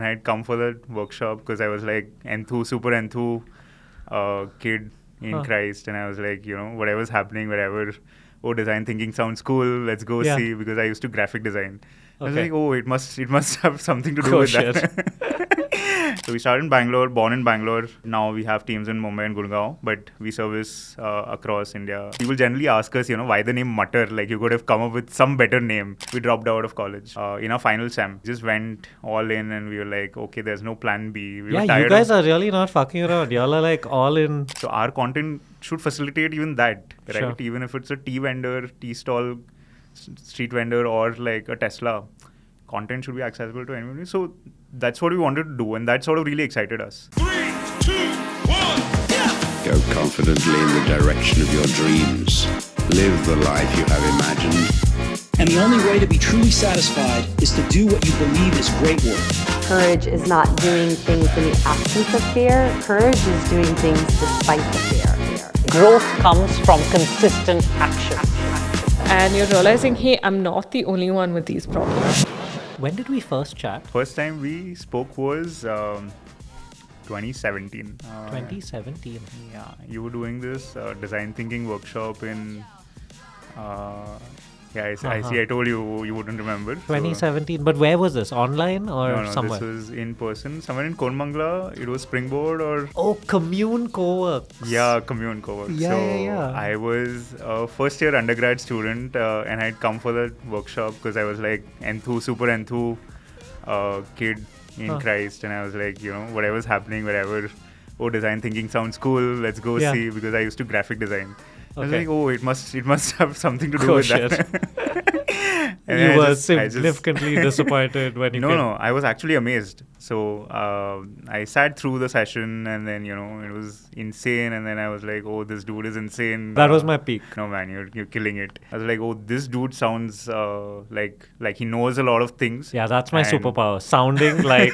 I had come for that workshop because I was like super enthu kid in Christ, and I was like, whatever's happening, wherever, design thinking sounds cool, let's go see, because I used to graphic design. I was like, it must have something to do with that. So we started in Bangalore, born in Bangalore. Now we have teams in Mumbai and Gurgaon, but we service across India. People generally ask us, why the name Matar? Like, you could have come up with some better name. We dropped out of college in our final sem. Just went all in, and we were like, okay, there's no plan B. We were tired you guys are really not fucking around. Y'all are like all in. So our content should facilitate even that, right? Sure. Even if it's a tea vendor, tea stall, street vendor, or like a Tesla, content should be accessible to anybody. So that's what we wanted to do, and that sort of really excited us. 3, 2, 1, yeah! Go confidently in the direction of your dreams. Live the life you have imagined. And the only way to be truly satisfied is to do what you believe is great work. Courage is not doing things in the absence of fear. Courage is doing things despite the fear. Growth comes from consistent action. And you're realizing, hey, I'm not the only one with these problems. When did we first chat? First time we spoke was 2017. 2017. Yeah, you were doing this design thinking workshop in... I see. I told you wouldn't remember. 2017. So. But where was this? Online or no, somewhere? This was in person. Somewhere in Kormangala. It was Springboard or... Oh, Commune Co-works. Yeah, Commune Co-works. Yeah. I was a first year undergrad student and I'd come for that workshop because I was like super enthu kid in Christ. And I was like, whatever's happening, wherever, design thinking sounds cool, let's go see, because I used to graphic design. I was like, it must have something to do with that. And you were significantly disappointed when you No, I was actually amazed. So I sat through the session, and then, it was insane. And then I was like, this dude is insane. That was my peak. No, man, you're killing it. I was like, this dude sounds like he knows a lot of things. Yeah, that's my superpower. Sounding like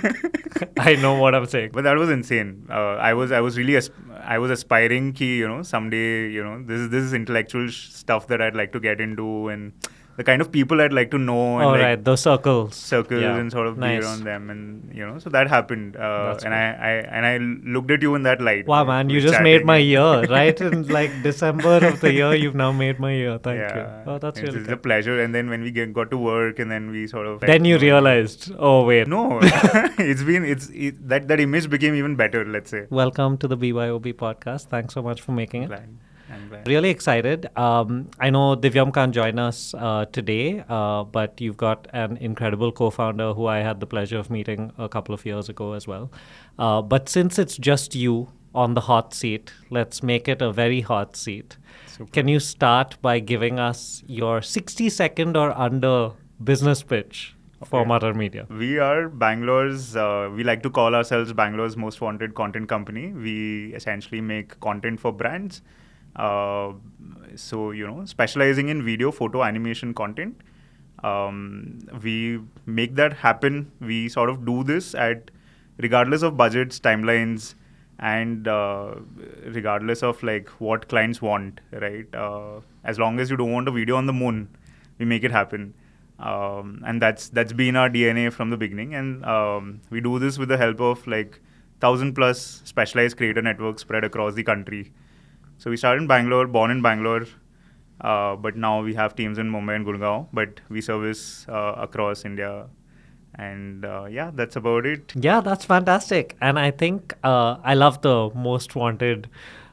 I know what I'm saying. But that was insane. I was really I was aspiring ki, someday, this is intellectual stuff that I'd like to get into, and the kind of people I'd like to know. And right, those circles. And sort of be around them, and so that happened. I looked at you in that light. Wow, man, you just made my year, right? In like December of the year, you've now made my year. Thank you. Oh, that's really It's a pleasure. And then when we got to work, and then we sort of... Then you realized, wait. No, that image became even better, let's say. Welcome to the BYOB Podcast. Thanks so much for making it. I'm glad. Really excited. I know Divyam can't join us today, but you've got an incredible co-founder who I had the pleasure of meeting a couple of years ago as well. But since it's just you on the hot seat, let's make it a very hot seat. Super. Can you start by giving us your 60-second or under business pitch for MatarMedia? We are Bangalore's, we like to call ourselves Bangalore's most wanted content company. We essentially make content for brands. Specializing in video, photo, animation content. We make that happen. We sort of do this regardless of budgets, timelines, and regardless of like what clients want, right? As long as you don't want a video on the moon, we make it happen. And that's been our DNA from the beginning. And we do this with the help of like 1,000+ specialized creator networks spread across the country. So we started in Bangalore, born in Bangalore, but now we have teams in Mumbai and Gurgaon, but we service across India. And that's about it. Yeah, that's fantastic. And I think I love the most wanted.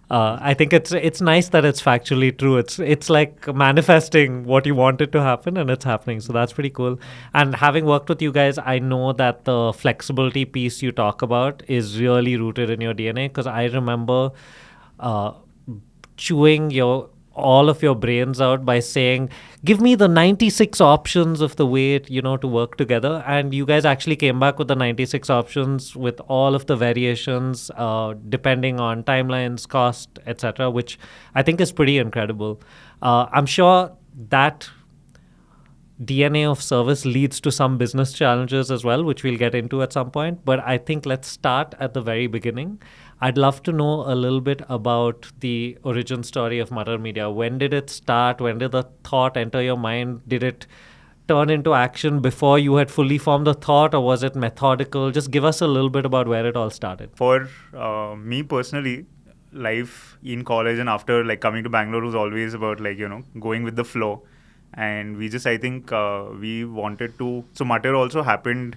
I think it's nice that it's factually true. It's like manifesting what you wanted to happen, and it's happening. So that's pretty cool. And having worked with you guys, I know that the flexibility piece you talk about is really rooted in your DNA, because I remember chewing all of your brains out by saying, give me the 96 options of the way to work together. And you guys actually came back with the 96 options with all of the variations depending on timelines, cost, etc., which I think is pretty incredible. I'm sure that DNA of service leads to some business challenges as well, which we'll get into at some point. But I think let's start at the very beginning. I'd love to know a little bit about the origin story of MatarMedia. When did it start? When did the thought enter your mind? Did it turn into action before you had fully formed the thought, or was it methodical? Just give us a little bit about where it all started. For me personally, life in college and after like coming to Bangalore was always about like, going with the flow. And we just, I think we wanted to, so Matar also happened.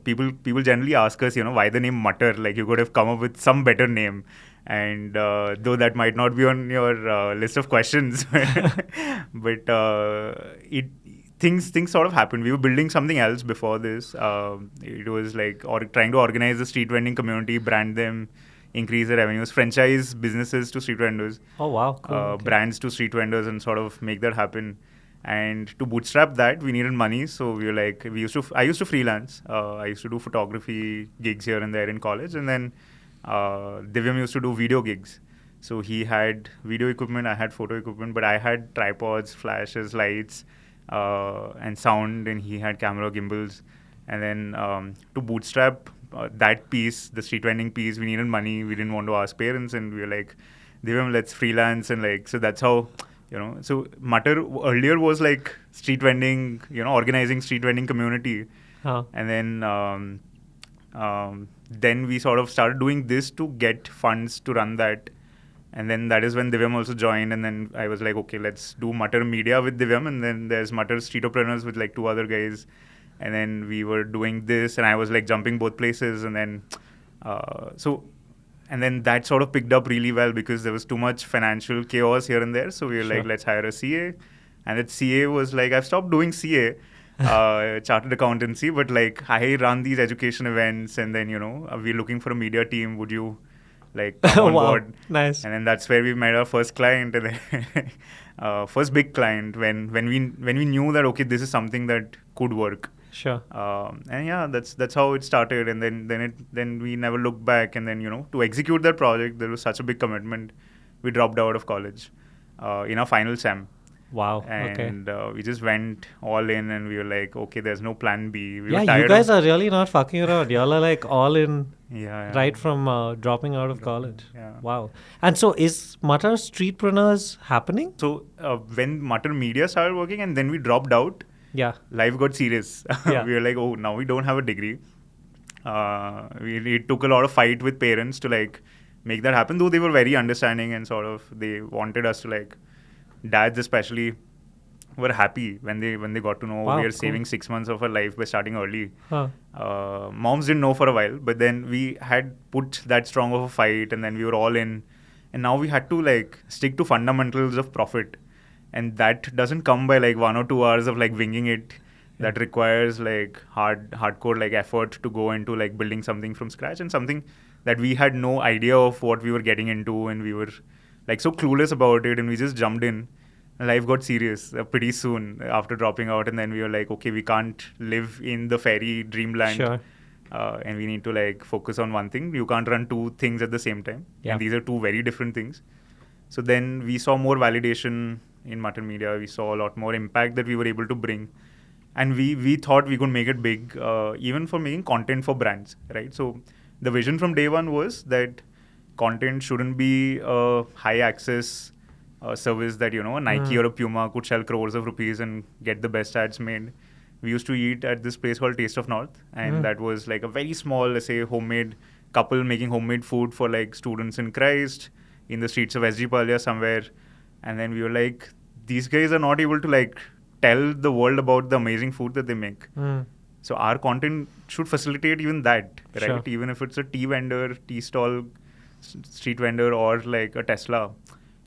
People generally ask us, why the name Matar? Like you could have come up with some better name. And though that might not be on your list of questions, but things sort of happened. We were building something else before this. It was like trying to organize the street vending community, brand them, increase the revenues, franchise businesses to street vendors. Oh, wow. Cool. Okay. Brands to street vendors, and sort of make that happen. And to bootstrap that, we needed money. So we were like, I used to freelance. I used to do photography gigs here and there in college. And then Divyam used to do video gigs. So he had video equipment, I had photo equipment, but I had tripods, flashes, lights, and sound, and he had camera gimbals. And then to bootstrap that piece, the street vending piece, we needed money. We didn't want to ask parents, and we were like, Divyam, let's freelance. And like, so that's how, so Matar earlier was like street vending, organizing street vending community. And then we sort of started doing this to get funds to run that. And then that is when Divyam also joined. And then I was like, okay, let's do MatarMedia with Divyam. And then there's Matar Streetopreneurs with like 2 other guys. And then we were doing this, and I was like jumping both places. And then, and then that sort of picked up really well because there was too much financial chaos here and there. So we were like, let's hire a CA. And that CA was like, I've stopped doing CA. Chartered accountancy, but like I run these education events, and then we're looking for a media team. Would you like come on board? Nice. And then that's where we met our first client, and then first big client when we knew that okay, this is something that could work. Sure. And yeah, that's how it started, and then we never looked back. And then to execute that project, there was such a big commitment. We dropped out of college in our final sem. Wow. And we just went all in, and we were like, okay, there's no plan B. We yeah, were tired you guys are really not fucking around. Y'all are like all in right from dropping out of college. Yeah. Wow. And so is Matar Streetpreneurs happening? So when MatarMedia started working and then we dropped out, life got serious. We were like, oh, now we don't have a degree. It took a lot of fight with parents to like make that happen, though they were very understanding and sort of they wanted us to like, dads especially were happy when they got to know we are saving 6 months of our life by starting early. Moms didn't know for a while, but then we had put that strong of a fight, and then we were all in, and now we had to like stick to fundamentals of profit, and that doesn't come by like 1 or 2 hours of like winging it. That requires like hardcore like effort to go into like building something from scratch, and something that we had no idea of what we were getting into, and we were like so clueless about it, and we just jumped in. Life got serious pretty soon after dropping out, and then we were like, okay, we can't live in the fairy dreamland. Sure. And we need to like focus on one thing. You can't run 2 things at the same time. And these are 2 very different things. So then we saw more validation in MatarMedia. We saw a lot more impact that we were able to bring. And we thought we could make it big, even for making content for brands, right? So the vision from day one was that content shouldn't be a high access service that, a Nike or a Puma could sell crores of rupees and get the best ads made. We used to eat at this place called Taste of North, and that was like a very small, let's say, homemade couple making homemade food for like students in Christ in the streets of SG Palya somewhere. And then we were like, these guys are not able to like tell the world about the amazing food that they make. So our content should facilitate even that, right? Sure. Even if it's a tea vendor, tea stall, street vendor, or like a Tesla,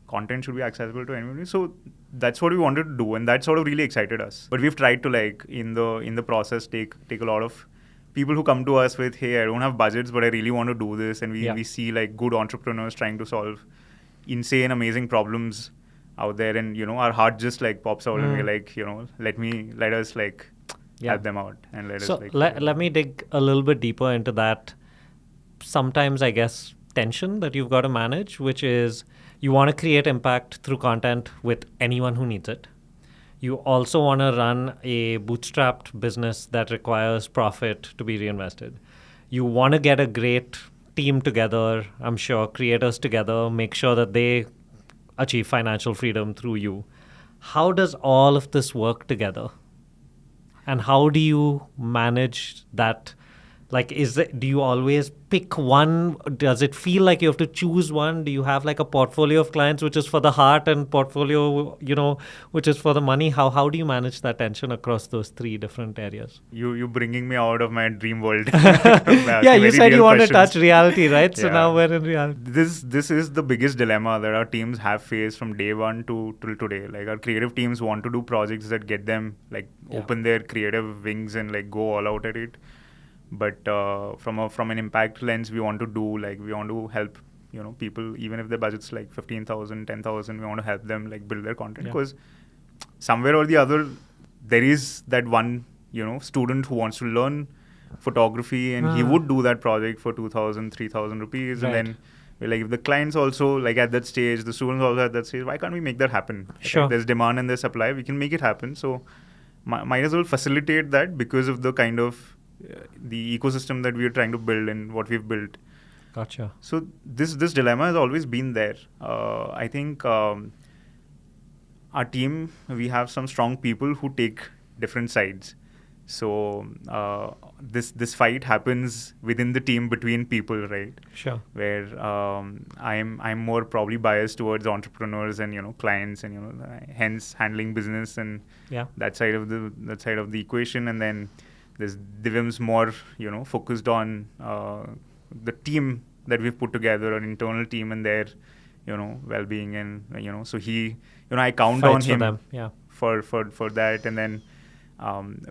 content should be accessible to anybody. So that's what we wanted to do, and that sort of really excited us. But we've tried to like in the process take a lot of people who come to us with, hey, I don't have budgets, but I really want to do this, and we see like good entrepreneurs trying to solve insane, amazing problems out there, and our heart just like pops out, and we're like, let us like help them out, and let us like. Let me dig a little bit deeper into that. Sometimes I guess tension that you've got to manage, which is you want to create impact through content with anyone who needs it. You also want to run a bootstrapped business that requires profit to be reinvested. You want to get a great team together, I'm sure, creators together, make sure that they achieve financial freedom through you. How does all of this work together? And how do you manage that? Like, do you always pick one? Does it feel like you have to choose one? Do you have like a portfolio of clients which is for the heart and portfolio, which is for the money? How do you manage that tension across those three different areas? You bringing me out of my dream world. Yeah, you said you want to touch reality, right? So Yeah. now we're in reality. This is the biggest dilemma that our teams have faced from day one till today. Like, our creative teams want to do projects that get them like open their creative wings and like go all out at it. But from an impact lens, we want to help people, even if their budget's like 15,000, 10,000. We want to help them like build their content, because somewhere or the other there is that one student who wants to learn photography, and he would do that project for 2,000, 3,000 rupees, Right. and then we're like, if the clients also like at that stage, the students also at that stage, why can't we make that happen? Sure. Like, there's demand and there's supply, we can make it happen. So might as well facilitate that, because of the kind of the ecosystem that we are trying to build and what we've built. Gotcha. So this dilemma has always been there. I think our team, we have some strong people who take different sides. So this fight happens within the team between people, right? Sure. Where I'm more probably biased towards entrepreneurs and clients, and hence handling business and that side of the equation, and then there's Divyam's more focused on the team that we've put together, an internal team, and their well-being, and so he I count Fights on for him them. Yeah. for that, and then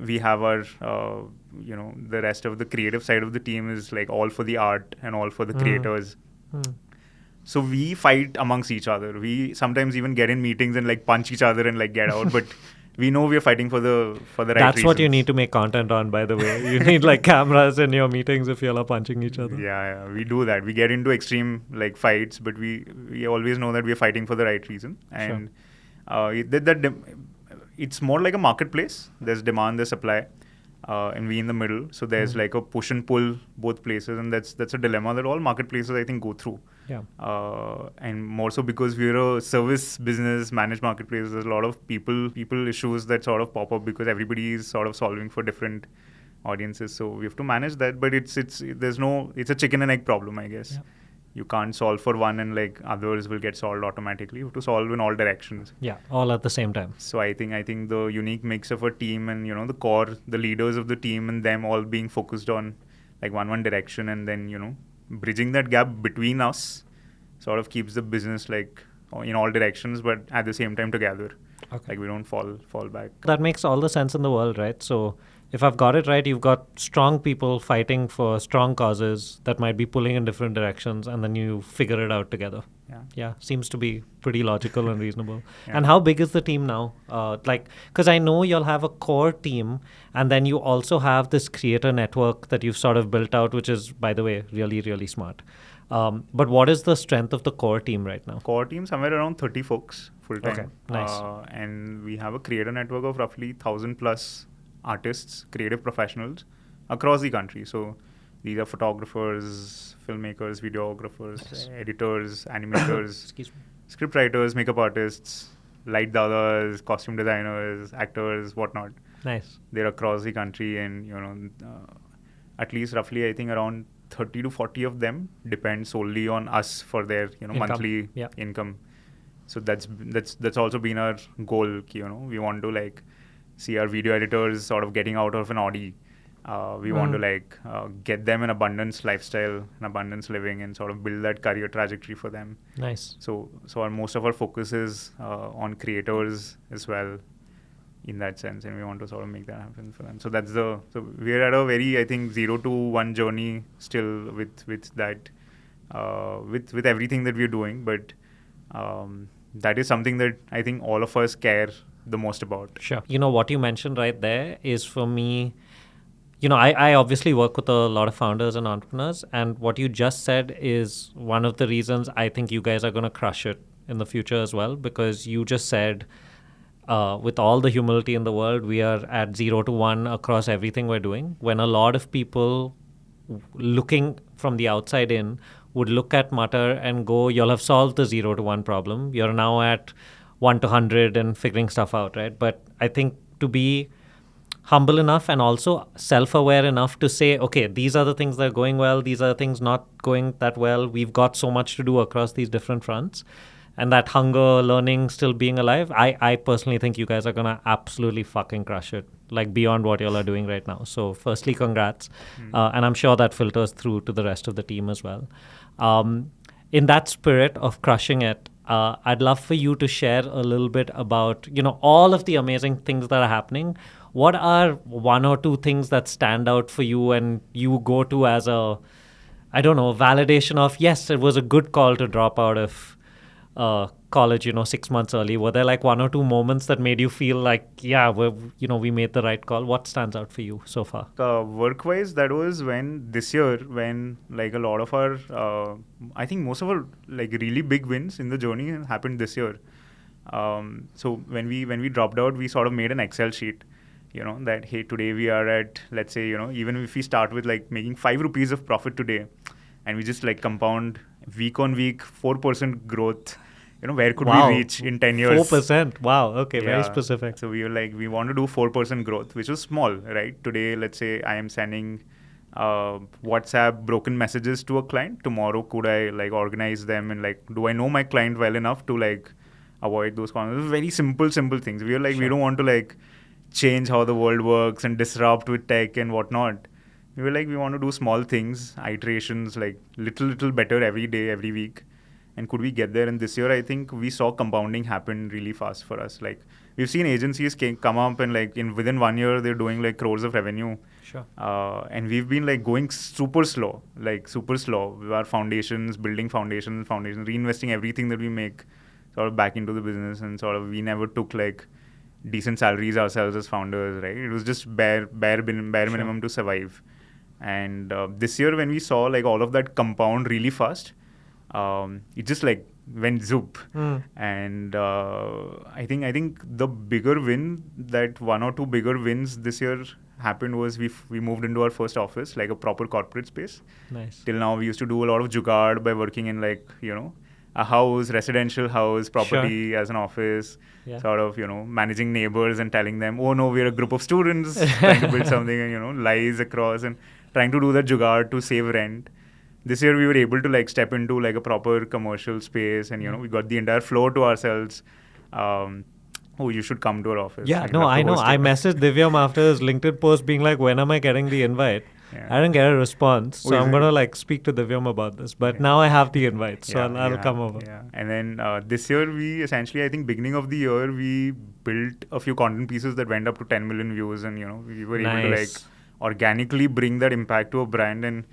we have our the rest of the creative side of the team is like all for the art and all for the creators. So we fight amongst each other. We sometimes even get in meetings and like punch each other and like get out, but we know we are fighting for the right That's what you reasons. need to make content on, by the way. You need like cameras in your meetings if you're punching each other. Yeah, we do that. We get into extreme like fights, but we always know that we are fighting for the right reason. And it's more like a marketplace. There's demand, there's supply, and we in the middle. So there's like a push and pull both places, and that's a dilemma that all marketplaces I think go through. Yeah. And more so because we're a service business, managed marketplace. There's a lot of people issues that sort of pop up because everybody is sort of solving for different audiences. So we have to manage that, but it's a chicken and egg problem, I guess. Yeah. You can't solve for one and like others will get solved automatically. You have to solve in all directions. Yeah, all at the same time. So I think the unique mix of a team and the core, the leaders of the team, and them all being focused on like one direction, and then bridging that gap between us sort of keeps the business like in all directions, but at the same time together. Okay. Like we don't fall back. That makes all the sense in the world, right? So if I've got it right, you've got strong people fighting for strong causes that might be pulling in different directions, and then you figure it out together. Yeah, seems to be pretty logical and reasonable. Yeah. And how big is the team now? Because I know you'll have a core team, and then you also have this creator network that you've sort of built out, which is, by the way, really, really smart. But what is the strength of the core team right now? Core team, somewhere around 30 folks full time. Okay, nice. And we have a creator network of roughly 1,000 plus artists, creative professionals across the country. So these are photographers, filmmakers, videographers, editors, animators, Excuse me. scriptwriters, makeup artists, light dadas, costume designers, actors, whatnot. Nice. They're across the country, and at least roughly I think around 30 to 40 of them depend solely on us for their Income. monthly Yeah. income. So that's also been our goal. We want to like see our video editors sort of getting out of an Audi. We want to like get them an abundance lifestyle, an abundance living, and sort of build that career trajectory for them. Nice. So most of our focus is on creators as well, in that sense, and we want to sort of make that happen for them. So so we're at a very, I think, 0 to 1 journey still with that, with everything that we're doing, but that is something that I think all of us care the most about. Sure. What you mentioned right there is, for me, I obviously work with a lot of founders and entrepreneurs, and what you just said is one of the reasons I think you guys are going to crush it in the future as well, because you just said, with all the humility in the world, we are at 0 to 1 across everything we're doing, when a lot of people looking from the outside in would look at Matar and go, you'll have solved the 0 to 1 problem. You're now at 1 to 100 and figuring stuff out, right? But I think to be humble enough and also self-aware enough to say, okay, these are the things that are going well, these are the things not going that well. We've got so much to do across these different fronts. And that hunger, learning, still being alive, I personally think you guys are going to absolutely fucking crush it, like beyond what y'all are doing right now. So firstly, congrats. And I'm sure that filters through to the rest of the team as well. In that spirit of crushing it, I'd love for you to share a little bit about, all of the amazing things that are happening. What are one or two things that stand out for you and you go to as a, validation of, yes, it was a good call to drop out of college, 6 months early? Were there like one or two moments that made you feel like, yeah, we made the right call? What stands out for you so far? Work-wise, that was this year when like a lot of our, I think most of our like really big wins in the journey happened this year. So when we dropped out, we sort of made an Excel sheet, that, hey, today we are at, let's say, even if we start with like making 5 rupees of profit today, and we just like compound week on week, 4% growth, where could we reach in 10 years? 4%. Wow. Okay. Very specific. So we were like, we want to do 4% growth, which was small, right? Today, let's say I am sending WhatsApp broken messages to a client. Tomorrow, could I like organize them and like, do I know my client well enough to like avoid those conversations? Very simple things. We were like, we don't want to like change how the world works and disrupt with tech and whatnot. We were like, we want to do small things, iterations, like little better every day, every week. And could we get there? And this year, I think we saw compounding happen really fast for us. Like we've seen agencies come up and like within 1 year, they're doing like crores of revenue. Sure. And we've been like going super slow. Our foundations, building foundations, reinvesting everything that we make sort of back into the business. And sort of we never took like decent salaries ourselves as founders, right? It was just bare minimum to survive. And this year when we saw like all of that compound really fast, it just like went zoop. And I think the bigger win, that one or two bigger wins this year happened was we moved into our first office, like a proper corporate space. Nice. Till now we used to do a lot of jugaad by working in like, a house, residential house, property as an office, sort of, managing neighbors and telling them, oh no, we're a group of students trying to build something and, lies across and trying to do that jugaad to save rent. This year we were able to like step into like a proper commercial space and, we got the entire floor to ourselves. You should come to our office. Yeah, no, I know. I messaged Divyam after his LinkedIn post being like, when am I getting the invite? Yeah. I didn't get a response, so I'm going to like speak to Divyam about this. But now I have the invite, so I'll come over. Yeah. And then this year we essentially, I think beginning of the year, we built a few content pieces that went up to 10 million views and, we were able to like organically bring that impact to a brand, and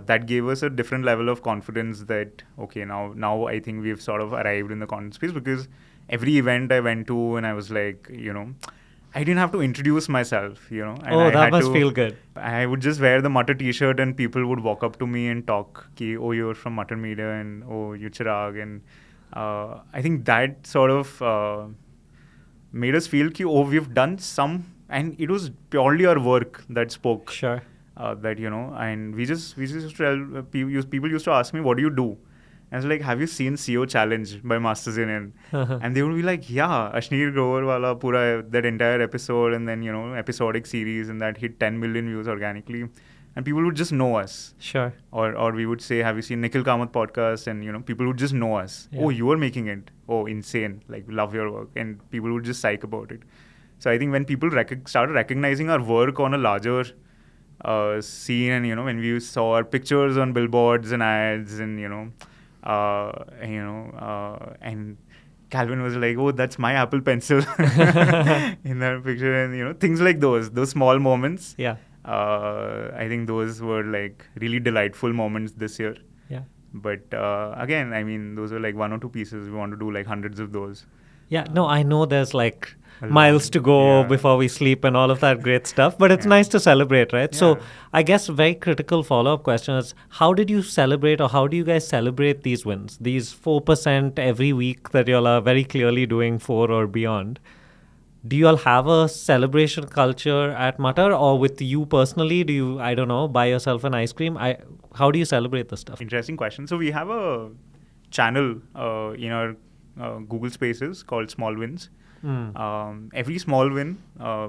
that gave us a different level of confidence that, okay, now I think we've sort of arrived in the content space, because every event I went to and I was like, I didn't have to introduce myself, and that must feel good. I would just wear the Matar t-shirt and people would walk up to me and talk, oh, you're from MatarMedia, and oh, you're Chirag. And I think that sort of made us feel, we've done some, and it was purely our work that spoke. Sure. That, and we just used to tell, people used to ask me, what do you do? And I was like, have you seen CEO Challenge by Masters in? And they would be like, yeah, Ashneer Grover wala pura, that entire episode, and then, episodic series, and that hit 10 million views organically. And people would just know us. Sure. Or we would say, have you seen Nikhil Kamath podcast? And, people would just know us. Yeah. Oh, you are making it. Oh, insane. Like, love your work. And people would just psych about it. So I think when people started recognizing our work on a larger scene, and, when we saw our pictures on billboards and ads, and, and Calvin was like, oh, that's my Apple Pencil in that picture. And, things like those small moments. Yeah. I think those were like really delightful moments this year. Yeah. But again, I mean, those were like one or two pieces. We want to do like hundreds of those. Yeah. No, I know there's like miles to go before we sleep and all of that great stuff, but it's nice to celebrate, right? Yeah. So I guess a very critical follow-up question is, how did you celebrate, or how do you guys celebrate these wins, these 4% every week that you all are very clearly doing 4 or beyond? Do you all have a celebration culture at Matar, or with you personally, do you, I don't know, buy yourself an ice cream? How do you celebrate this stuff? Interesting question. So we have a channel in our Google Spaces called Small Wins. Every small win,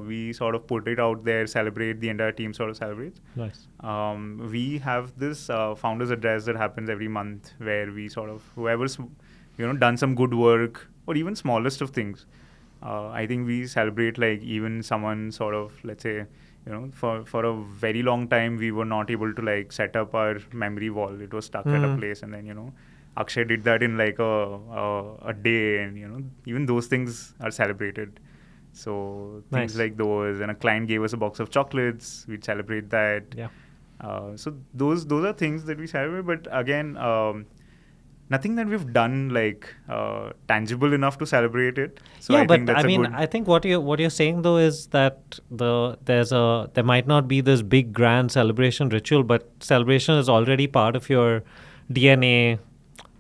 we sort of put it out there, celebrate, the entire team sort of celebrates. Nice. We have this founder's address that happens every month where we sort of, whoever's, done some good work or even smallest of things. I think we celebrate like even someone sort of, let's say, for a very long time, we were not able to like set up our memory wall. It was stuck at a place, and then, Akshay did that in like a day, and, even those things are celebrated. So things Nice. like those, and a client gave us a box of chocolates, we'd celebrate that. Yeah. So those are things that we celebrate, but again, nothing that we've done like tangible enough to celebrate it. So yeah, I think but that's I a mean, good. I think what you're saying though is that there might not be this big grand celebration ritual, but celebration is already part of your DNA,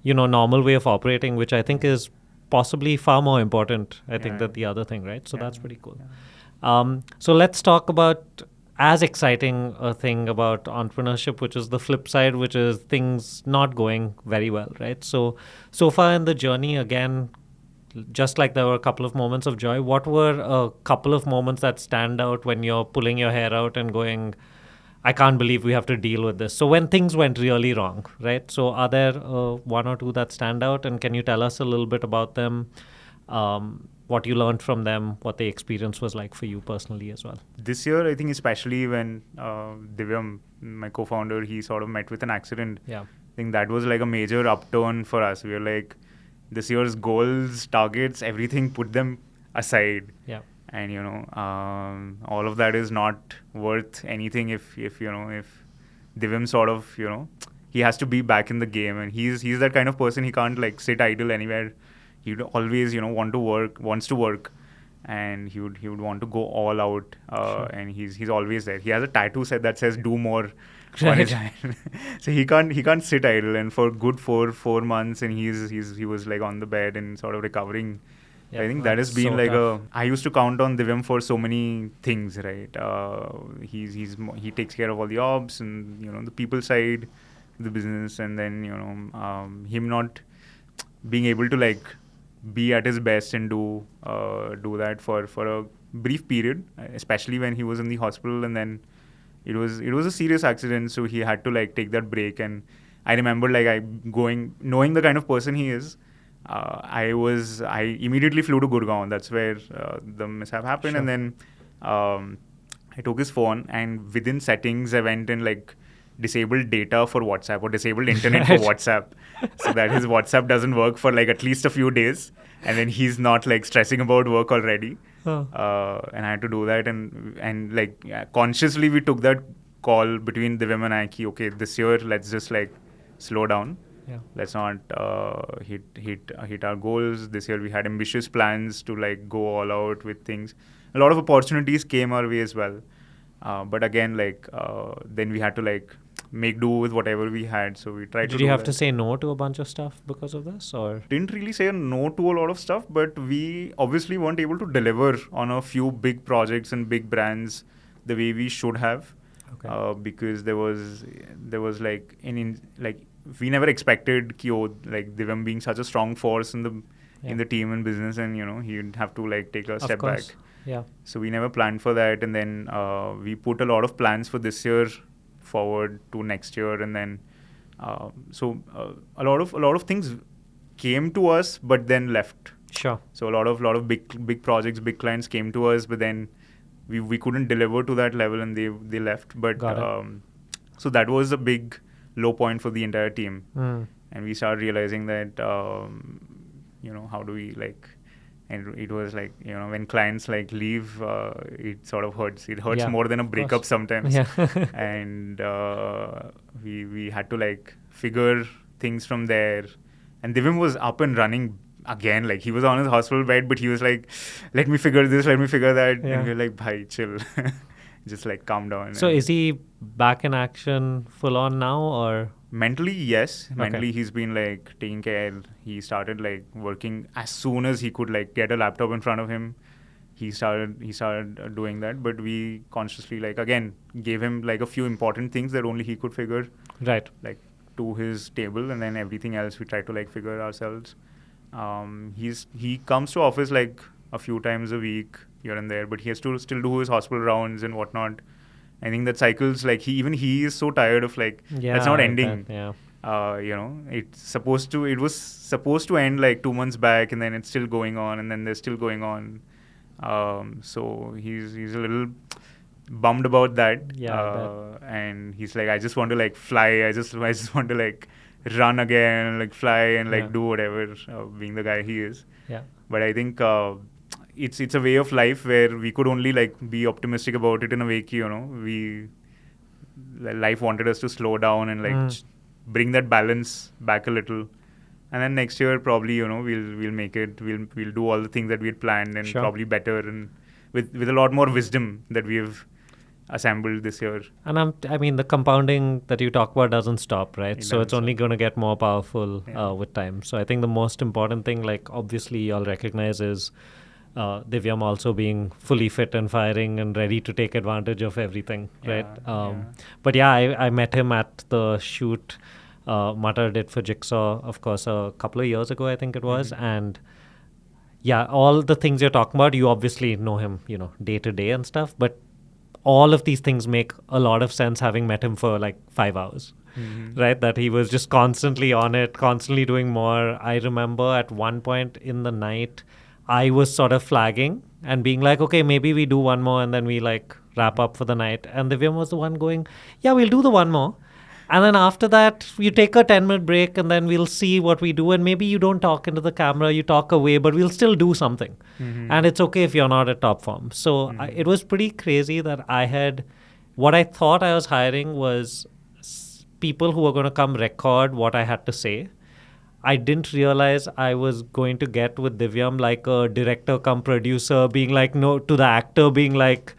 normal way of operating, which I think is possibly far more important, I think, than the other thing, right? So that's pretty cool. So let's talk about as exciting a thing about entrepreneurship, which is the flip side, which is things not going very well, right? So far in the journey, again, just like there were a couple of moments of joy, what were a couple of moments that stand out when you're pulling your hair out and going, I can't believe we have to deal with this? So when things went really wrong, right? So are there one or two that stand out? And can you tell us a little bit about them? What you learned from them, what the experience was like for you personally as well. This year, I think especially when Divyam, my co-founder, he sort of met with an accident. Yeah. I think that was like a major upturn for us. We were like, this year's goals, targets, everything, put them aside. Yeah. And, all of that is not worth anything if Divyam sort of, he has to be back in the game. And he's that kind of person, he can't like sit idle anywhere. He would always, wants to work, and he would want to go all out. And he's always there. He has a tattoo set that says "Do more" on his hand. So he can't sit idle. And for good 4 months, and he was like on the bed and sort of recovering. Yeah, I think that has that's been so like tough. I used to count on Divyam for so many things, right? He takes care of all the ops and the people side, the business, and then him not being able to like be at his best and do that for a brief period, especially when he was in the hospital, and then it was a serious accident, so he had to like take that break. And I remember like knowing the kind of person he is, I immediately flew to Gurgaon. That's where the mishap happened. Sure. And then I took his phone, and within settings I went and like disabled data for WhatsApp or disabled internet for WhatsApp, so that his WhatsApp doesn't work for like at least a few days, and then he's not like stressing about work already. And I had to do that, and like consciously we took that call between Divyam and I, okay, this year let's just like slow down. Yeah. Let's not hit our goals. This year we had ambitious plans to like go all out with things. A lot of opportunities came our way as well. But again, like then we had to like make do with whatever we had. So we tried to Did do you have that. to say no to a bunch of stuff because of this, or? Didn't really say no to a lot of stuff, but we obviously weren't able to deliver on a few big projects and big brands the way we should have. Okay. Because there was like we never expected like Divyam being such a strong force in the team and business, and he'd have to like take a step back. Yeah. So we never planned for that, and then we put a lot of plans for this year forward to next year, and then a lot of things came to us, but then left. Sure. So a lot of big projects, big clients came to us, but then we couldn't deliver to that level, and they left. But so that was a big low point for the entire team, and we started realizing that how do we like. And it was like, when clients like leave, it sort of hurts. It hurts more than a breakup sometimes. Yeah. And we had to like figure things from there. And Divyam was up and running again. Like he was on his hospital bed, but he was like, let me figure this, let me figure that. Yeah. And we were like, bhai, chill. Just like calm down. So is he back in action full on now, or? Mentally, yes. Okay. Mentally, he's been like taking care. He started like working as soon as he could like get a laptop in front of him. He started doing that. But we consciously like again gave him like a few important things that only he could figure Right. like to his table, and then everything else we tried to like figure ourselves. He comes to office like a few times a week here and there, but he has to still do his hospital rounds and whatnot. I think that cycles, like he is so tired of like, that's not ending. It was supposed to end like 2 months back, and then it's still going on, and then they're still going on. So he's a little bummed about that. And he's like, I just want to like fly. I just want to like run again, like fly and like do whatever, being the guy he is. Yeah. But I think it's a way of life where we could only like be optimistic about it in a way, life wanted us to slow down and like bring that balance back a little. And then next year probably, we'll make it. We'll do all the things that we had planned, and probably better, and with a lot more wisdom that we have assembled this year. And I mean, the compounding that you talk about doesn't stop, right? So it's only going to get more powerful with time. So I think the most important thing, like obviously y'all recognize, is Divyam also being fully fit and firing and ready to take advantage of everything, right? But I met him at the shoot Matar did for Jigsaw, of course, a couple of years ago, I think it was. And all the things you're talking about, you obviously know him, day to day and stuff, but all of these things make a lot of sense having met him for like 5 hours, right? That he was just constantly on it, constantly doing more. I remember at one point in the night, I was sort of flagging and being like, okay, maybe we do one more and then we like wrap up for the night. And Divyam was the one going, yeah, we'll do the one more. And then after that, you take a 10-minute break and then we'll see what we do. And maybe you don't talk into the camera, you talk away, but we'll still do something. And it's okay if you're not at top form. So it was pretty crazy that what I thought I was hiring was people who were going to come record what I had to say. I didn't realize I was going to get with Divyam like a director come producer being like, no, to the actor being like,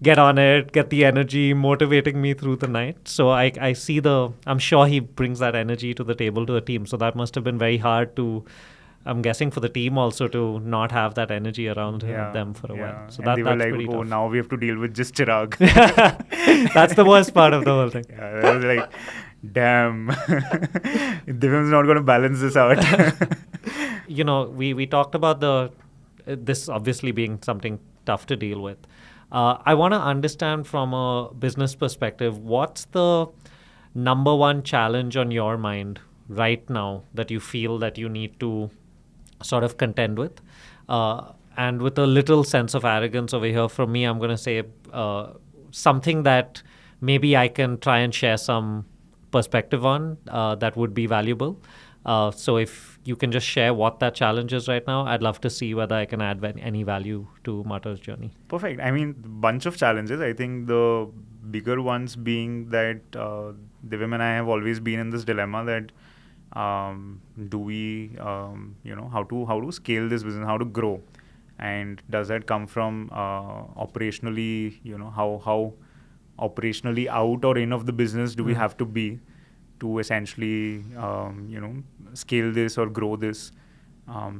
get on it, get the energy, motivating me through the night. So I see I'm sure he brings that energy to the table to the team. So that must have been very hard I'm guessing for the team also to not have that energy around them for a while. So they were that's like, pretty tough. Now we have to deal with just Chirag. That's the worst part of the whole thing. I was like, damn, Divyam's not going to balance this out. We talked about this obviously being something tough to deal with. I want to understand from a business perspective, what's the number one challenge on your mind right now that you feel that you need to sort of contend with? And with a little sense of arrogance over here from me, I'm going to say something that maybe I can try and share some perspective on that would be valuable. So if you can just share what that challenge is right now, I'd love to see whether I can add any value to Matar's journey. Perfect. I mean, bunch of challenges. I think the bigger ones being that Divyam and I have always been in this dilemma that do we, how to scale this business, how to grow, and does that come from operationally, how operationally out or in of the business do we have to be to essentially, scale this or grow this.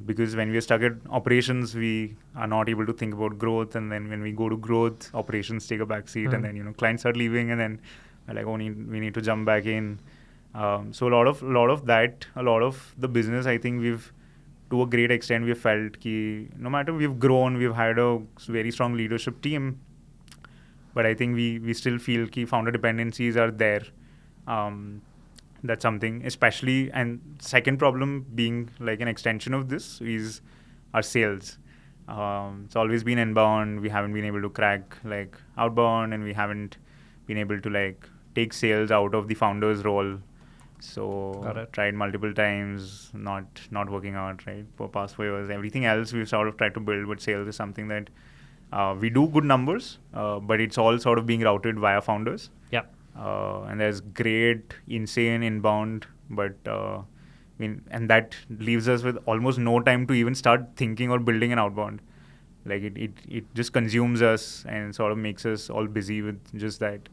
Because when we are stuck at operations, we are not able to think about growth. And then when we go to growth, operations take a back seat. And then, clients start leaving, and then we're like, we need to jump back in. So a lot of the business, I think to a great extent, we've felt that no matter we've grown, we've had a very strong leadership team. But I think we still feel that founder dependencies are there. That's something, especially, and second problem being like an extension of this is our sales. It's always been inbound. We haven't been able to crack like outbound, and we haven't been able to like take sales out of the founder's role. So tried multiple times, not working out, right? For past 4 years, everything else we've sort of tried to build, but sales is something that we do good numbers, but it's all sort of being routed via founders. Yeah. And there's great, insane inbound, but and that leaves us with almost no time to even start thinking or building an outbound. Like it just consumes us and sort of makes us all busy with just that.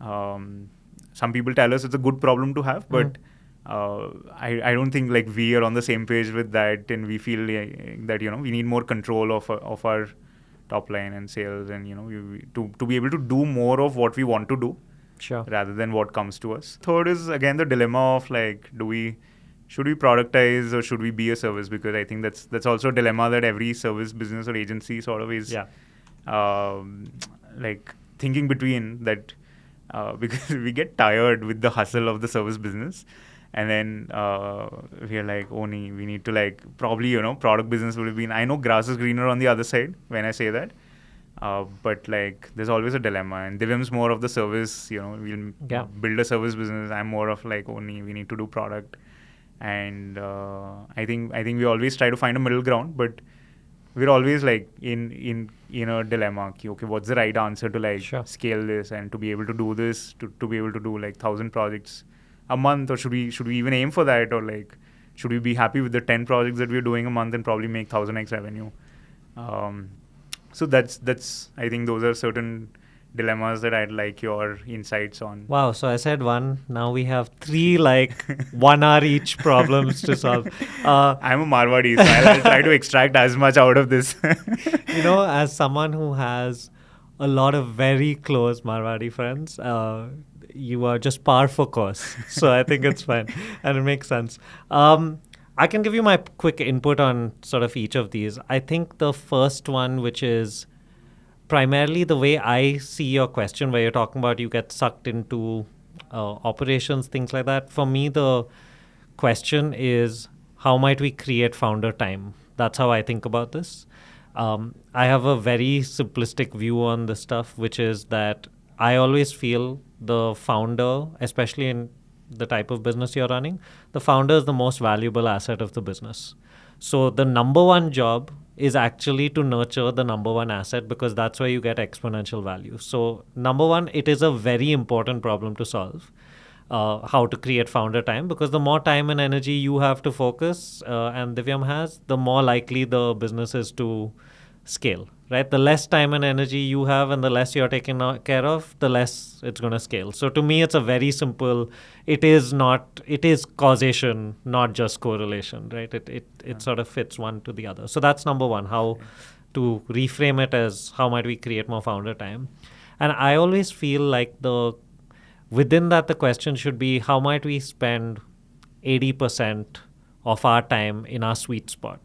Some people tell us it's a good problem to have, but I don't think like we are on the same page with that, and we feel that we need more control of our top line and sales, and to be able to do more of what we want to do. Sure. Rather than what comes to us. Third is again the dilemma of like, do we should we productize or should we be a service? Because I think that's also a dilemma that every service business or agency sort of is like thinking between that, because we get tired with the hustle of the service business. And then we are like, we need to like, probably, product business would have been, I know grass is greener on the other side when I say that. But like, there's always a dilemma. And Divyam's more of the service, we'll build a service business. I'm more of like, we need to do product. And I think we always try to find a middle ground, but we're always like in a dilemma. Okay, what's the right answer to like scale this and to be able to do this, to be able to do like 1,000 projects a month, or should we even aim for that, or like should we be happy with the 10 projects that we're doing a month and probably make 1,000x revenue? So that's I think those are certain dilemmas that I'd like your insights on. Wow, so I said one, now we have 3 like 1 hour each problems to solve. I'm a Marwadi, so I'll try to extract as much out of this. As someone who has a lot of very close Marwadi friends, you are just par for course. So I think it's fine and it makes sense. I can give you my quick input on sort of each of these. I think the first one, which is primarily the way I see your question, where you're talking about you get sucked into operations, things like that. For me, the question is, how might we create founder time? That's how I think about this. I have a very simplistic view on this stuff, which is that I always feel the founder, especially in the type of business you're running, the founder is the most valuable asset of the business. So the number one job is actually to nurture the number one asset, because that's where you get exponential value. So number one, it is a very important problem to solve, how to create founder time, because the more time and energy you have to focus, and Divyam has, the more likely the business is to scale, right? The less time and energy you have and the less you're taking care of, the less it's going to scale. So to me, it's a very simple, it is causation, not just correlation, right? It sort of fits one to the other. So that's number one, how to reframe it as how might we create more founder time. And I always feel like within that, the question should be, how might we spend 80% of our time in our sweet spot?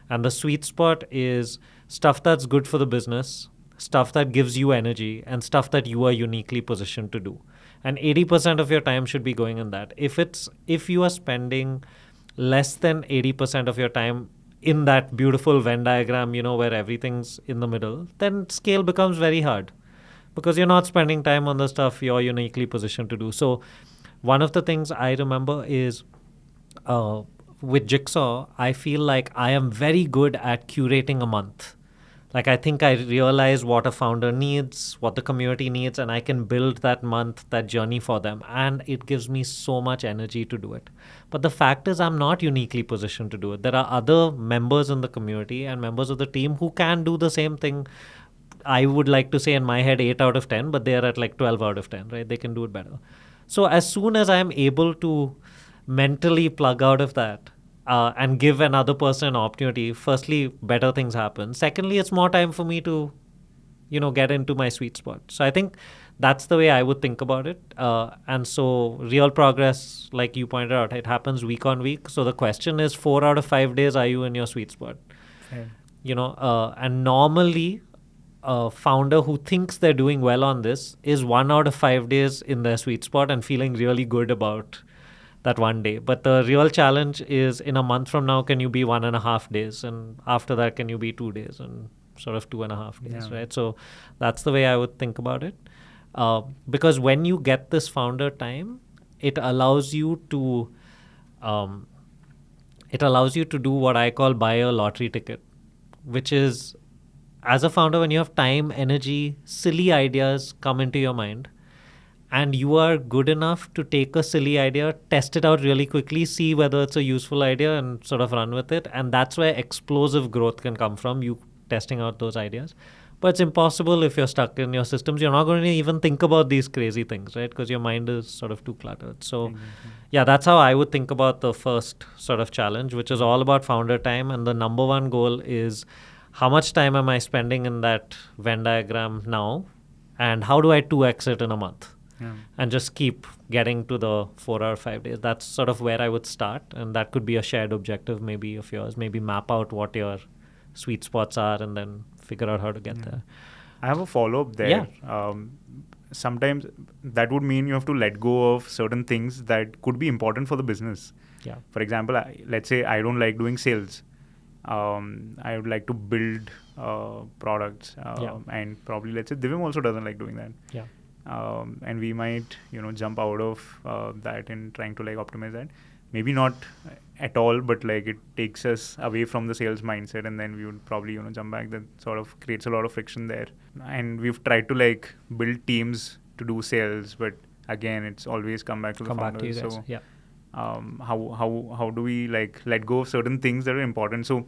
And the sweet spot is stuff that's good for the business, stuff that gives you energy, and stuff that you are uniquely positioned to do. And 80% of your time should be going in that. If you are spending less than 80% of your time in that beautiful Venn diagram, where everything's in the middle, then scale becomes very hard, because you're not spending time on the stuff you're uniquely positioned to do. So one of the things I remember is, with Jigsaw, I feel like I am very good at curating a month. Like, I think I realize what a founder needs, what the community needs, and I can build that month, that journey for them. And it gives me so much energy to do it. But the fact is, I'm not uniquely positioned to do it. There are other members in the community and members of the team who can do the same thing. I would like to say in my head 8 out of 10, but they are at like 12 out of 10, right? They can do it better. So as soon as I am able to mentally plug out of that, and give another person an opportunity, firstly, better things happen. Secondly, it's more time for me to, get into my sweet spot. So I think that's the way I would think about it. And so real progress, like you pointed out, it happens week on week. So the question is, 4 out of 5 days, are you in your sweet spot? And normally, a founder who thinks they're doing well on this is 1 out of 5 days in their sweet spot and feeling really good about that one day. But the real challenge is, in a month from now, can you be 1.5 days? And after that, can you be 2 days? And sort of 2.5 days, right? So that's the way I would think about it. Because when you get this founder time, it allows you to do what I call buy a lottery ticket, which is, as a founder, when you have time, energy, silly ideas come into your mind, and you are good enough to take a silly idea, test it out really quickly, see whether it's a useful idea, and sort of run with it. And that's where explosive growth can come from, you testing out those ideas. But it's impossible if you're stuck in your systems. You're not going to even think about these crazy things, right? Because your mind is sort of too cluttered. So that's how I would think about the first sort of challenge, which is all about founder time. And the number one goal is, how much time am I spending in that Venn diagram now? And how do I 2x it in a month? and just keep getting to the 4 or 5 days. That's sort of where I would start. And that could be a shared objective maybe of yours. Maybe map out what your sweet spots are and then figure out how to get there. I have a follow-up there. Sometimes that would mean you have to let go of certain things that could be important for the business. Yeah. For example, let's say I don't like doing sales. I would like to build products, and probably let's say Divyam also doesn't like doing that. Yeah. And we might, jump out of that and trying to like optimize that. Maybe not at all, but like it takes us away from the sales mindset, and then we would probably jump back. That sort of creates a lot of friction there. And we've tried to like build teams to do sales, but again, it's always come back to the founders. Back to you guys. So yeah. How do we like let go of certain things that are important? So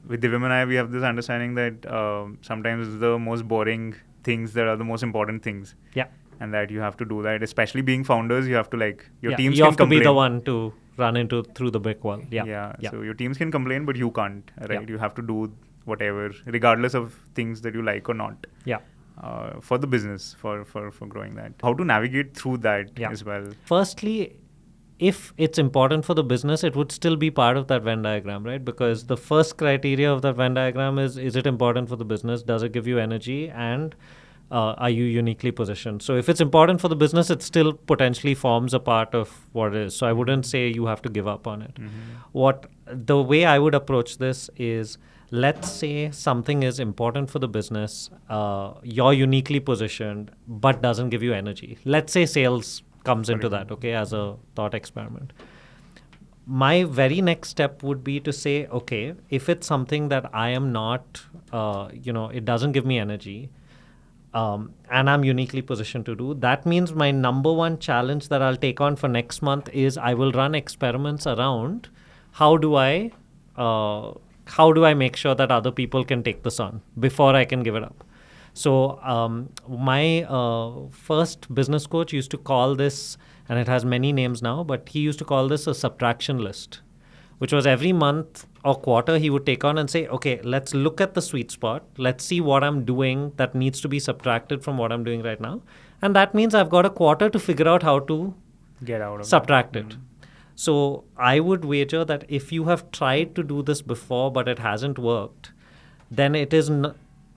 with Divyam and I, we have this understanding that sometimes the most boring things that are the most important things. Yeah. And that you have to do that, especially being founders. You have to like your teams you can have to complain. be the one to run through the brick wall. Yeah. So your teams can complain, but you can't, right? Yeah. You have to do whatever, regardless of things that you like or not. Yeah. For the business, for growing that. How to navigate through that as well. Firstly, if it's important for the business, it would still be part of that Venn diagram, right? Because the first criteria of that Venn diagram is it important for the business? Does it give you energy? And are you uniquely positioned? So if it's important for the business, it still potentially forms a part of what it is. So I wouldn't say you have to give up on it. The way I would approach this is, let's say something is important for the business, you're uniquely positioned, but doesn't give you energy. Let's say sales comes into that, okay, as a thought experiment. My very next step would be to say, okay, if it's something that I am not, it doesn't give me energy, and I'm uniquely positioned to do, that means my number one challenge that I'll take on for next month is I will run experiments around how do I make sure that other people can take this on before I can give it up. So my first business coach used to call this, and it has many names now, but he used to call this a subtraction list, which was every month or quarter he would take on and say, okay, let's look at the sweet spot. Let's see what I'm doing that needs to be subtracted from what I'm doing right now. And that means I've got a quarter to figure out how to get out of subtract it. So I would wager that if you have tried to do this before but it hasn't worked, then it is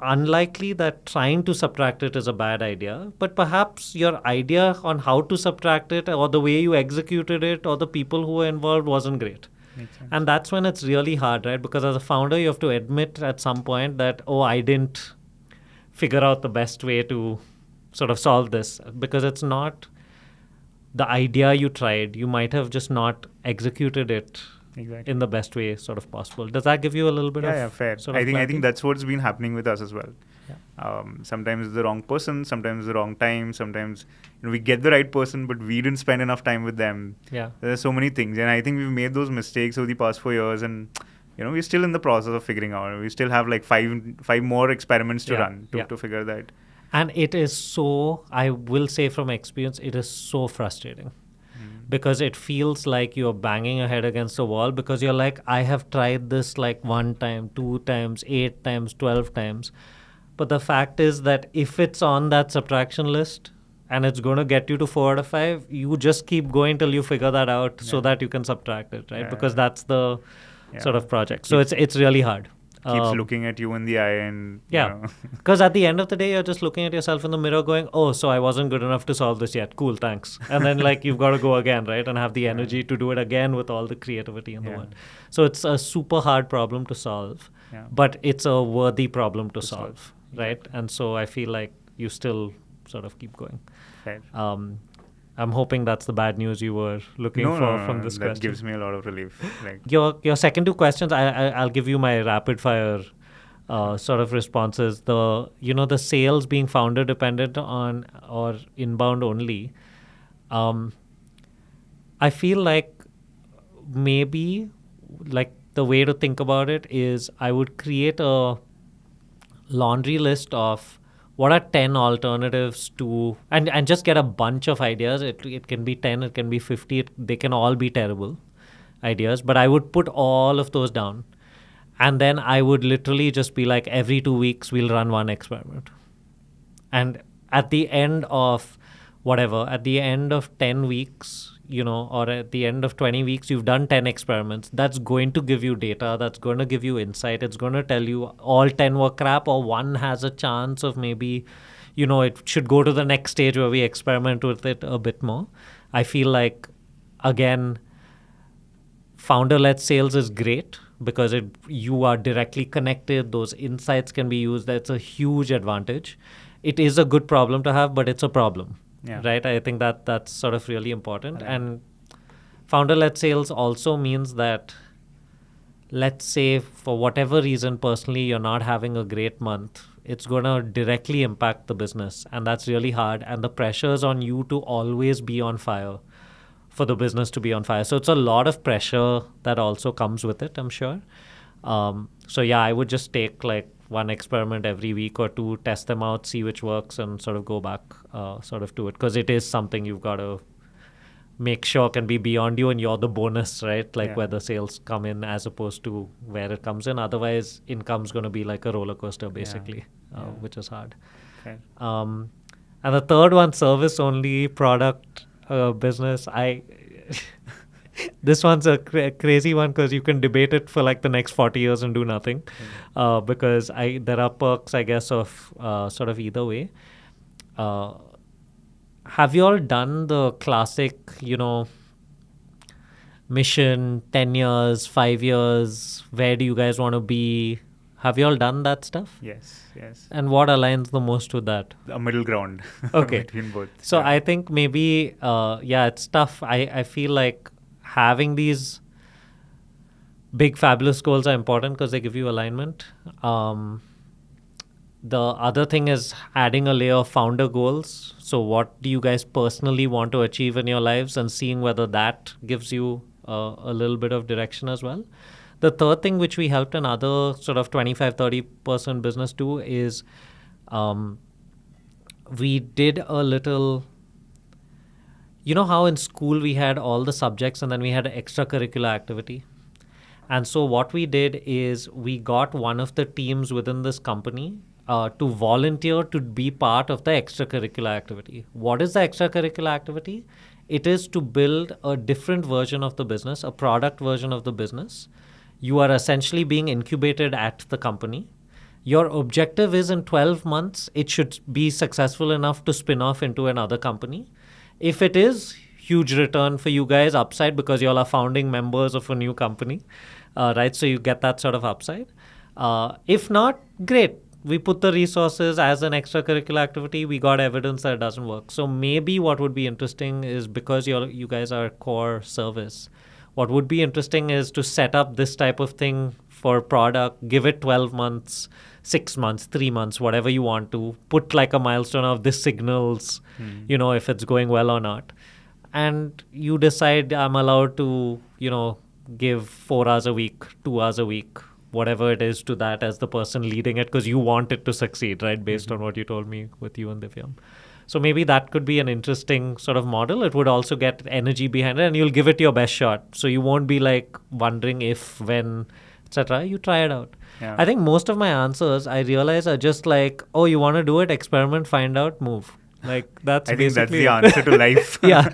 unlikely that trying to subtract it is a bad idea. But perhaps your idea on how to subtract it, or the way you executed it, or the people who were involved wasn't great. And that's when it's really hard, right? Because as a founder, you have to admit at some point that, I didn't figure out the best way to sort of solve this, because it's not the idea you tried. You might have just not executed it in the best way sort of possible. Does that give you a little bit of fair. Sort of I think that's what's been happening with us as well. Sometimes it's the wrong person, sometimes it's the wrong time, sometimes we get the right person, but we didn't spend enough time with them. There's so many things, and I think we've made those mistakes over the past 4 years, and we're still in the process of figuring out. We still have like five more experiments to run to figure that. And it is so, I will say from experience, it is so frustrating. Because it feels like you're banging your head against a wall, because you're like, I have tried this like 1 time, 2 times, 8 times, 12 times. But the fact is that if it's on that subtraction list and it's going to get you to 4 out of 5, you just keep going till you figure that out so that you can subtract it, right? Because that's the sort of project. So it's really hard. Keeps looking at you in the eye and... Because at the end of the day, you're just looking at yourself in the mirror going, so I wasn't good enough to solve this yet. Cool, thanks. And then you've got to go again, right? And have the energy to do it again with all the creativity in the world. So it's a super hard problem to solve, but it's a worthy problem to solve, right? And so I feel like you still sort of keep going. Fair. I'm hoping that's the bad news you were looking for from this question. That gives me a lot of relief. Your second 2 questions, I'll give you my rapid fire sort of responses. The sales being founder dependent on or inbound only. I feel like maybe the way to think about it is I would create a laundry list of what are 10 alternatives to, and just get a bunch of ideas. It can be 10, it can be 50, they can all be terrible ideas, but I would put all of those down. And then I would literally just be like, every 2 weeks, we'll run one experiment. And at the end of whatever, at the end of 10 weeks, or at the end of 20 weeks, you've done 10 experiments. That's going to give you data. That's going to give you insight. It's going to tell you all 10 were crap or one has a chance of maybe, it should go to the next stage where we experiment with it a bit more. I feel like, again, founder-led sales is great because you are directly connected. Those insights can be used. That's a huge advantage. It is a good problem to have, but it's a problem. Yeah. Right? I think that's sort of really important. Right. And founder-led sales also means that, let's say, for whatever reason, personally, you're not having a great month, it's going to directly impact the business. And that's really hard. And the pressure is on you to always be on fire for the business to be on fire. So it's a lot of pressure that also comes with it, I'm sure. So yeah, I would just take like one experiment every week or two, test them out, see which works, and sort of go back sort of to it. Because it is something you've got to make sure can be beyond you and you're the bonus, right? Like where the sales come in as opposed to where it comes in. Otherwise, income's going to be like a roller coaster basically, which is hard. Okay. And the third one, service only product business. This one's a crazy one because you can debate it for like the next 40 years and do nothing because there are perks, I guess, of sort of either way. Have you all done the classic, mission, 10 years, 5 years, where do you guys want to be? Have you all done that stuff? Yes. And what aligns the most with that? A middle ground between both. So I think maybe, it's tough. I feel like having these big fabulous goals are important because they give you alignment. The other thing is adding a layer of founder goals. So what do you guys personally want to achieve in your lives and seeing whether that gives you a little bit of direction as well. The third thing which we helped another sort of 25-30% business do is we did a little, how in school we had all the subjects and then we had extracurricular activity. And so what we did is we got one of the teams within this company to volunteer to be part of the extracurricular activity. What is the extracurricular activity? It is to build a different version of the business, a product version of the business. You are essentially being incubated at the company. Your objective is in 12 months, it should be successful enough to spin off into another company. If it is, huge return for you guys, upside, because you all are founding members of a new company, right? So you get that sort of upside. If not, great. We put the resources as an extracurricular activity. We got evidence that it doesn't work. So maybe what would be interesting is because you guys are a core service, what would be interesting is to set up this type of thing for product, give it 12 months, 6 months, 3 months, whatever you want to, put like a milestone of this signals, if it's going well or not. And you decide I'm allowed to, give 4 hours a week, 2 hours a week, whatever it is to that as the person leading it because you want it to succeed, right? Based on what you told me with you and Divyam. So maybe that could be an interesting sort of model. It would also get energy behind it and you'll give it your best shot. So you won't be like wondering if, when, etc. You try it out. Yeah. I think most of my answers I realize are just like, oh, you want to do it, experiment, find out, move. Like that's I think that's basically the answer to life. Yeah.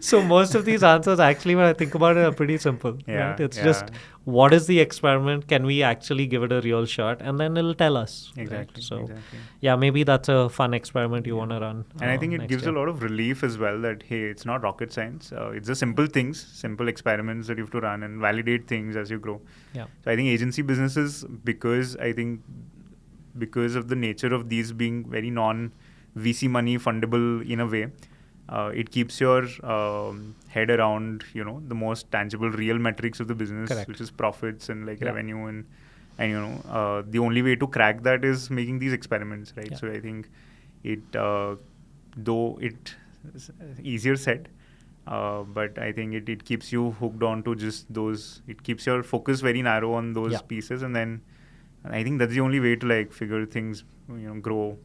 So most of these answers actually, when I think about it, are pretty simple. Yeah, Right? It's just what is the experiment? Can we actually give it a real shot? And then it'll tell us. Exactly. Right? So exactly. yeah, maybe that's a fun experiment you want to run. And I think it next gives year. a lot of relief as well that, hey, it's not rocket science. It's the simple things, simple experiments that you have to run and validate things as you grow. Yeah. So I think agency businesses, because of the nature of these being very non-VC money fundable in a way, it keeps your head around, the most tangible, real metrics of the business, Correct. which is profits and like revenue and the only way to crack that is making these experiments, right? Yeah. So I think it, though it easier said, but I think it keeps you hooked on to just those. It keeps your focus very narrow on those pieces, and then I think that's the only way to like figure things, grow.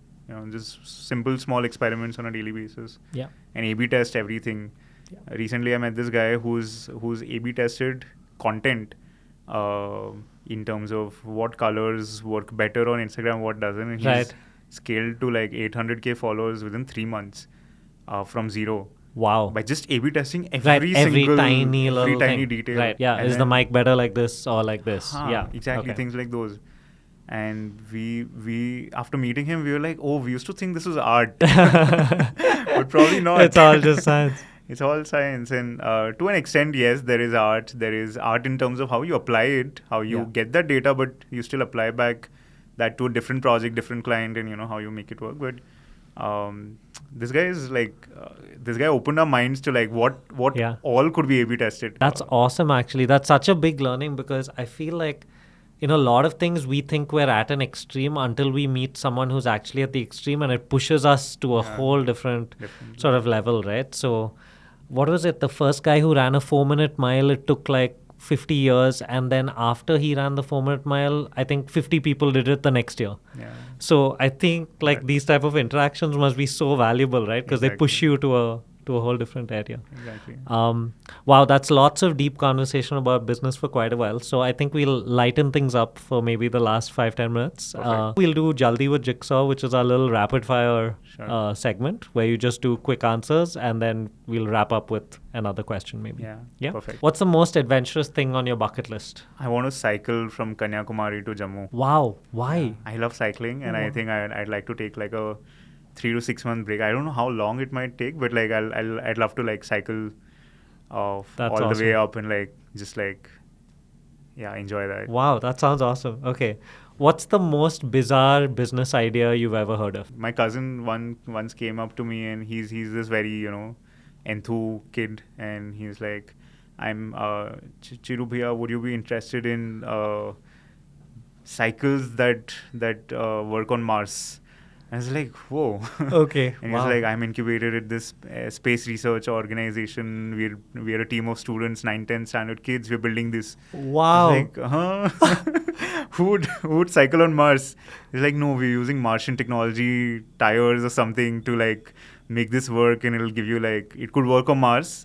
Just simple small experiments on a daily basis. Yeah. And A/B test everything. Yeah. Recently, I met this guy who's A/B tested content in terms of what colors work better on Instagram, what doesn't. And he's scaled to like 800K followers within 3 months. from zero. Wow. By just A/B testing Every tiny little thing. detail. Right. Yeah. And Is the then- mic better like this or like this? Yeah. Exactly. Okay. Things like those. And we after meeting him, we were like, oh, we used to think this was art, but probably not. It's all just science. It's all science, and to an extent, yes, there is art. There is art in terms of how you apply it, how you get that data, but you still apply back that to a different project, different client, and how you make it work. But this guy is like, this guy opened our minds to like what all could be A/B tested. That's awesome, actually. That's such a big learning because I feel like in a lot of things we think we're at an extreme until we meet someone who's actually at the extreme, and it pushes us to a whole different sort of level, right? So what was it? The first guy who ran a 4-minute mile, it took like 50 years. And then after he ran the 4-minute mile, I think 50 people did it the next year. Yeah. So I think like these type of interactions must be so valuable, right? Because they push you to a whole different area. Exactly. Wow, that's lots of deep conversation about business for quite a while. So I think we'll lighten things up for maybe the last 5-10 minutes. We'll do Jaldi with Jigsaw, which is our little rapid fire segment where you just do quick answers and then we'll wrap up with another question maybe. Yeah. Perfect. What's the most adventurous thing on your bucket list? I want to cycle from Kanyakumari to Jammu. Wow, why? I love cycling, and I think I'd like to take like a 3 to 6 month break. I don't know how long it might take, but like I'd love to like cycle all the way up and like just like enjoy that. Wow, that sounds awesome. Okay, what's the most bizarre business idea you've ever heard of? My cousin once came up to me, and he's this very enthu kid, and he's like, I'm Chiru bhaiya, would you be interested in cycles that work on Mars? I was like, whoa. Okay. And he's like, I'm incubated at this space research organization. We're a team of students, 9-10 standard kids. We're building this. Wow. I was like, who would cycle on Mars? He's like, no, we're using Martian technology, tires or something to like make this work, and it'll give you like, it could work on Mars.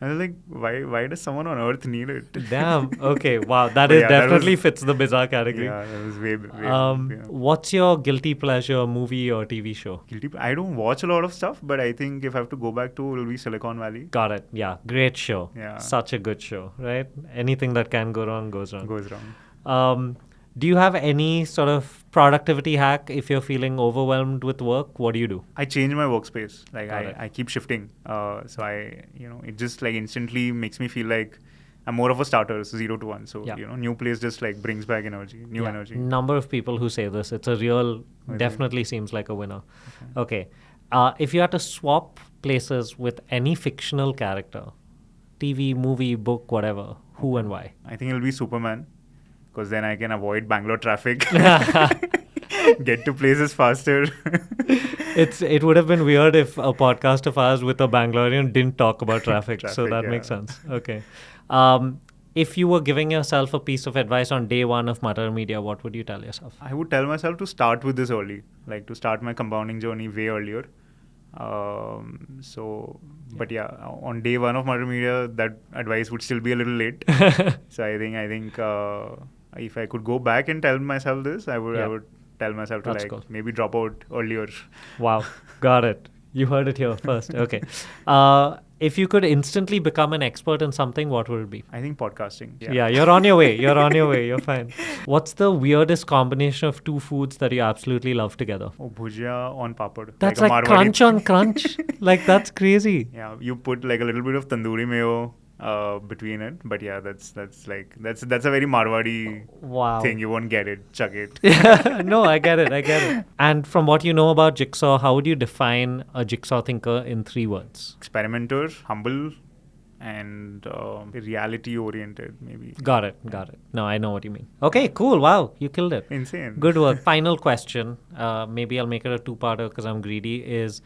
I was like, why does someone on Earth need it? Damn. Okay. Wow. That definitely fits the bizarre category. Yeah, that was way What's your guilty pleasure movie or TV show? I don't watch a lot of stuff, but I think if I have to go back to, it'll be Silicon Valley. Got it. Yeah. Great show. Yeah. Such a good show, right? Anything that can go wrong goes wrong. Goes wrong. Do you have any sort of productivity hack if you're feeling overwhelmed with work? What do you do? I change my workspace. Like Got it. I keep shifting. So it just like instantly makes me feel like I'm more of a starter, 0 to 1. So, new place just like brings back energy, new energy. Number of people who say this. It's a real, definitely seems like a winner. Okay. If you had to swap places with any fictional character, TV, movie, book, whatever, who and why? I think it'll be Superman, because then I can avoid Bangalore traffic, get to places faster. It would have been weird if a podcast of ours with a Bangalorean didn't talk about traffic. So that makes sense. Okay. If you were giving yourself a piece of advice on day one of MatarMedia, what would you tell yourself? I would tell myself to start with this early, like to start my compounding journey way earlier. But on day one of MatarMedia, that advice would still be a little late. So I think if I could go back and tell myself this, I would tell myself to maybe drop out earlier. Wow, got it. You heard it here first. Okay. If you could instantly become an expert in something, what would it be? I think podcasting. Yeah, you're on your way. You're fine. What's the weirdest combination of two foods that you absolutely love together? Oh, bhujia on papad. That's like crunch on crunch. Like, that's crazy. Yeah, you put like a little bit of tandoori mayo between it, but that's a very Marwadi thing. You won't get it. Chuck it. No, I get it. And from what you know about Jigsaw, how would you define a Jigsaw thinker in 3 words? Experimenter, humble, and reality oriented, maybe. Got it. No, I know what you mean. Okay, cool. Wow, you killed it. Insane. Good work. Final question. Maybe I'll make it a 2-parter because I'm greedy. Is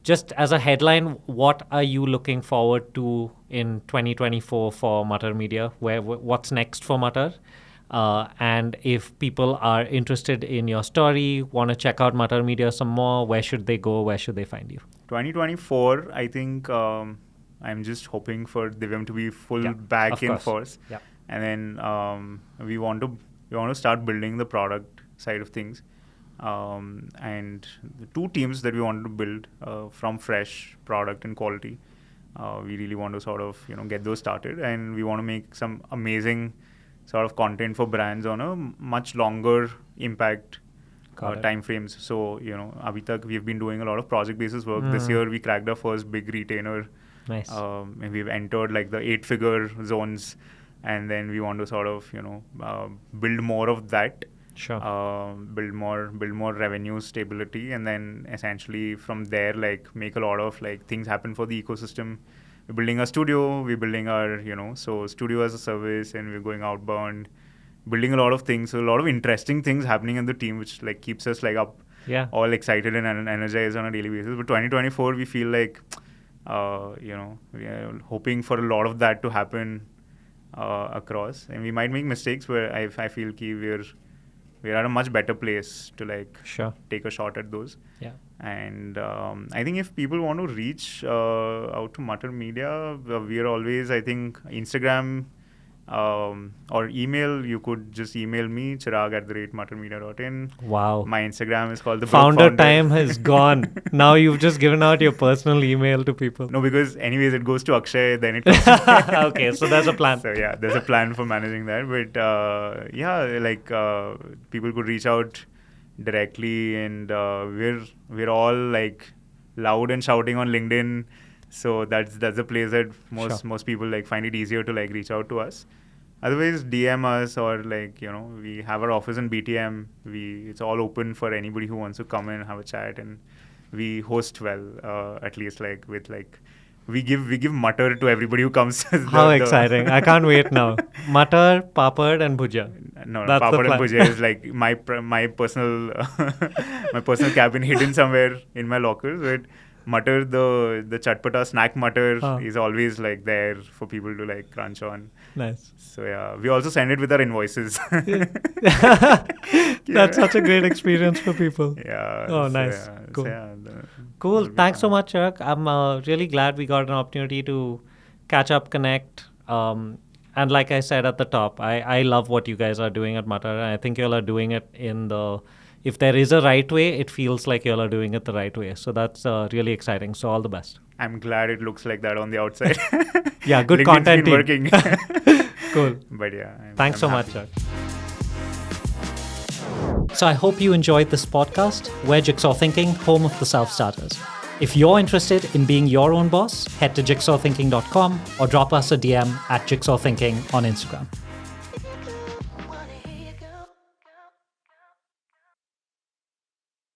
just as a headline, what are you looking forward to in 2024 for MatarMedia? What's next for Matar? And if people are interested in your story, want to check out MatarMedia some more, where should they go? Where should they find you? 2024, I think I'm just hoping for Divyam to be full back in force. Yeah. And then we want to start building the product side of things. and the 2 teams that we wanted to build from fresh product and quality. We really want to sort of get those started, and we want to make some amazing sort of content for brands on a much longer impact time frames. So abhi tak we've been doing a lot of project basis work. This year we cracked our first big retainer. Nice. And we've entered like the 8-figure zones, and then we want to sort of build more of that. Sure. Build more revenue stability, and then essentially from there like make a lot of like things happen for the ecosystem. We're building a studio, we're building our so studio as a service, and we're going outbound, building a lot of things. So a lot of interesting things happening in the team, which like keeps us like up, all excited and energized on a daily basis. But 2024 we feel like we are hoping for a lot of that to happen across, and we might make mistakes, but I feel we're at a much better place to like take a shot at those. Yeah. And I think if people want to reach out to MatarMedia, we are always, I think, Instagram or email. You could just email me, Chirag@matarmedia.in. Wow. My Instagram is called the Founder time has gone. Now you've just given out your personal email to people. No, because anyways it goes to Akshay, then it comes Okay, so there's a plan. So yeah, there's a plan for managing that. But people could reach out directly, and we're all like loud and shouting on LinkedIn. So that's the place that most people like find it easier to like reach out to us. Otherwise, DM us, or like we have our office in BTM. It's all open for anybody who wants to come in and have a chat, and we host well. At least like with like we give Matar to everybody who comes. How exciting! I can't wait now. Matar, Papad, and Bhuja. No, Papad and Bhuja is like my personal my personal cabin hidden somewhere in my lockers. But Matar, the chatpata snack Matar is always like there for people to like crunch on. Nice. So yeah, we also send it with our invoices. That's such a great experience for people. Yeah. Oh, nice. Yeah, cool. So yeah, Cool. Thanks so much, Chirag. I'm really glad we got an opportunity to catch up, connect. And like I said at the top, I love what you guys are doing at Matar. And I think you all are doing it if there is a right way, it feels like you all are doing it the right way. So that's really exciting. So all the best. I'm glad it looks like that on the outside. Yeah, good LinkedIn's content been team. working. Cool. But yeah. Thanks so much, Chirag. So I hope you enjoyed this podcast. We're Jigsaw Thinking, home of the self-starters. If you're interested in being your own boss, head to jigsawthinking.com or drop us a DM at Jigsaw Thinking on Instagram.